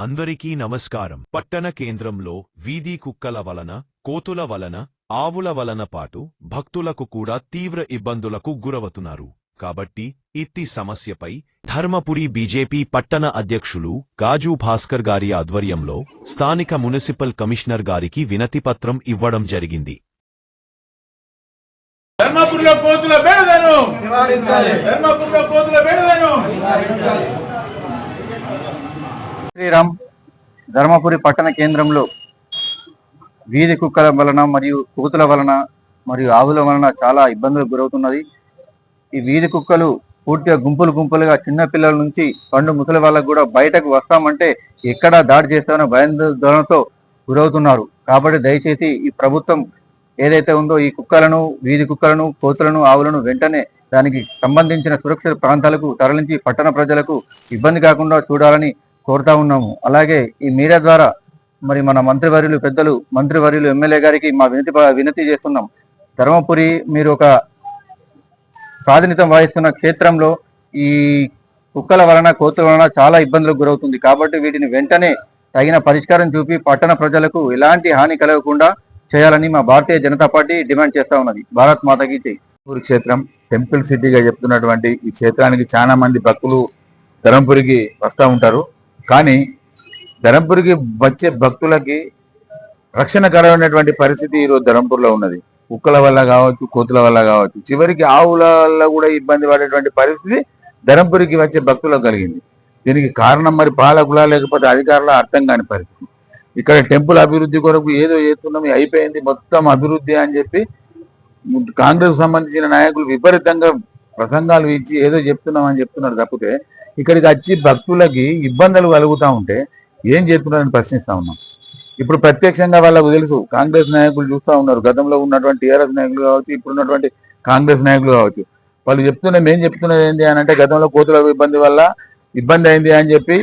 అందరికీ నమస్కారం. పట్టణ కేంద్రంలో వీధి కుక్కల వలన, కోతుల వలన, ఆవుల వలన పాటు భక్తులకు కూడా తీవ్ర ఇబ్బందులకు గురవుతున్నారు. కాబట్టి ఇట్టి సమస్యపై ధర్మపురి బీజేపీ పట్టణ అధ్యక్షులు గాజు భాస్కర్ గారి ఆధ్వర్యంలో స్థానిక మున్సిపల్ కమిషనర్ గారికి వినతిపత్రం ఇవ్వడం జరిగింది. ధర్మపురిలో కోతుల బెడదను నివారించాలి. ధర్మపురిలో కోతుల బెడదను నివారించాలి. శ్రీరామ్ ధర్మపురి పట్టణ కేంద్రంలో వీధి కుక్కల వలన మరియు కోతుల వలన మరియు ఆవుల వలన చాలా ఇబ్బందులకు గురవుతున్నది. ఈ వీధి కుక్కలు పూర్తిగా గుంపులుగా చిన్న పిల్లల నుంచి పండు ముసలి వాళ్ళకు కూడా బయటకు వస్తామంటే ఎక్కడా దాడి చేస్తామని భయాందోళనతో గురవుతున్నారు. కాబట్టి దయచేసి ఈ ప్రభుత్వం ఏదైతే ఉందో ఈ కుక్కలను, వీధి కుక్కలను, కోతులను, ఆవులను వెంటనే దానికి సంబంధించిన సురక్షిత ప్రాంతాలకు తరలించి పట్టణ ప్రజలకు ఇబ్బంది కాకుండా చూడాలని కోరుతా ఉన్నాము. అలాగే ఈ మీడియా ద్వారా మరి మన మంత్రివర్యులు, పెద్దలు మంత్రివర్యులు, ఎమ్మెల్యే గారికి మా వినతి చేస్తున్నాం. ధర్మపురి మీరు ఒక ప్రాతినిధ్యం వహిస్తున్న క్షేత్రంలో ఈ కుక్కల వలన, కోతుల వలన చాలా ఇబ్బందులకు గురవుతుంది. కాబట్టి వీటిని వెంటనే తగిన పరిష్కారం చూపి పట్టణ ప్రజలకు ఎలాంటి హాని కలగకుండా చేయాలని మా భారతీయ జనతా పార్టీ డిమాండ్ చేస్తా ఉన్నది. భారత్ మాతాకి జై. క్షేత్రం టెంపుల్ సిటీగా చెప్తున్నటువంటి ఈ క్షేత్రానికి చాలా మంది భక్తులు ధర్మపురికి వస్తూ ఉంటారు. కానీ ధర్మపురికి వచ్చే భక్తులకి రక్షణకరమైనటువంటి పరిస్థితి ఈరోజు ధర్మపురిలో ఉన్నది. కుక్కల వల్ల కావచ్చు, కోతుల వల్ల కావచ్చు, చివరికి ఆవుల వల్ల కూడా ఇబ్బంది పడేటువంటి పరిస్థితి ధర్మపురికి వచ్చే భక్తులకు కలిగింది. దీనికి కారణం మరి పాలకుల లేకపోతే అధికారుల అర్థం కాని పరిస్థితి. ఇక్కడ టెంపుల్ అభివృద్ధి కొరకు ఏదో చేస్తున్నాం, అయిపోయింది మొత్తం అభివృద్ధి అని చెప్పి కాంగ్రెస్ సంబంధించిన నాయకులు విపరీతంగా ప్రసంగాలు ఇచ్చి ఏదో చెప్తున్నారు తప్పితే ఇక్కడికి వచ్చి భక్తులకి ఇబ్బందులు కలుగుతూ ఉంటే ఏం చేస్తున్నారని ప్రశ్నిస్తా ఉన్నాం. ఇప్పుడు ప్రత్యక్షంగా వాళ్ళకు తెలుసు, కాంగ్రెస్ నాయకులు చూస్తూ ఉన్నారు, గతంలో ఉన్నటువంటి టీఆర్ఎస్ నాయకులు కావచ్చు, ఇప్పుడు ఉన్నటువంటి కాంగ్రెస్ నాయకులు కావచ్చు, వాళ్ళు మేము చెప్తున్నది ఏంటి అని అంటే గతంలో కోతుల ఇబ్బంది అయింది అని చెప్పి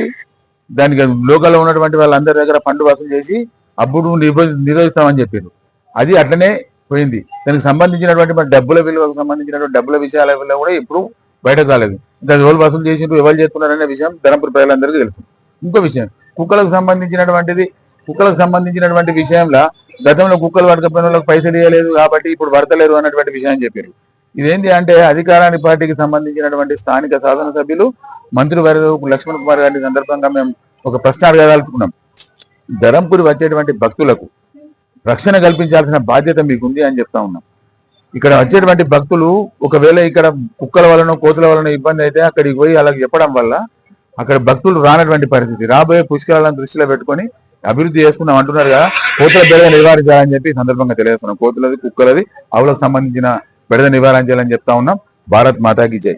దానికి లోకల్లో ఉన్నటువంటి వాళ్ళందరి దగ్గర ఫండ్ వసూలు చేసి అప్పుడు నిరోధిస్తామని చెప్పారు. అది అట్లనే పోయింది. దానికి సంబంధించినటువంటి డబ్బుల విలువకు సంబంధించినటువంటి డబ్బుల విషయాల వల్ల కూడా ఇప్పుడు బయటకు రాలేదు. ఇంకా ఎవరు వసూలు చేసిండ్రు, ఎవరు చేస్తున్నారనే విషయం ధర్మపురి ప్రజలందరికీ తెలుసు. ఇంకో విషయం, కుక్కలకు సంబంధించినటువంటి విషయంలో గతంలో కుక్కలు పడకపోయిన వాళ్ళకి పైసలు ఇవ్వలేదు కాబట్టి ఇప్పుడు పడతలేరు అన్నటువంటి విషయం చెప్పారు. ఇదేంటి అంటే అధికారాన్ని పార్టీకి సంబంధించినటువంటి స్థానిక శాసనసభ్యులు మంత్రివర్యులు లక్ష్మణ్ కుమార్ గారి సందర్భంగా మేము ఒక ప్రశ్న అడగదలుచుకున్నాం. ధర్మపురి వచ్చేటువంటి భక్తులకు రక్షణ కల్పించాల్సిన బాధ్యత మీకుంది అని చెప్తా ఉన్నాం. ఇక్కడ వచ్చేటువంటి భక్తులు ఒకవేళ ఇక్కడ కుక్కల వలన, కోతుల వలన ఇబ్బంది అయితే అక్కడికి పోయి అలాగే చెప్పడం వల్ల అక్కడ భక్తులు రానటువంటి పరిస్థితి. రాబోయే పుష్కరాలను దృష్టిలో పెట్టుకొని అభివృద్ధి చేసుకున్నాం అంటున్నారు కదా, కోతుల బెడద నివారించాలని చెప్పి సందర్భంగా తెలియజేస్తున్నాం. కోతులది, కుక్కలది, ఆవులకు సంబంధించిన బెడద నివారించాలని చెప్తా ఉన్నాం. భారత్ మాతాకి జై.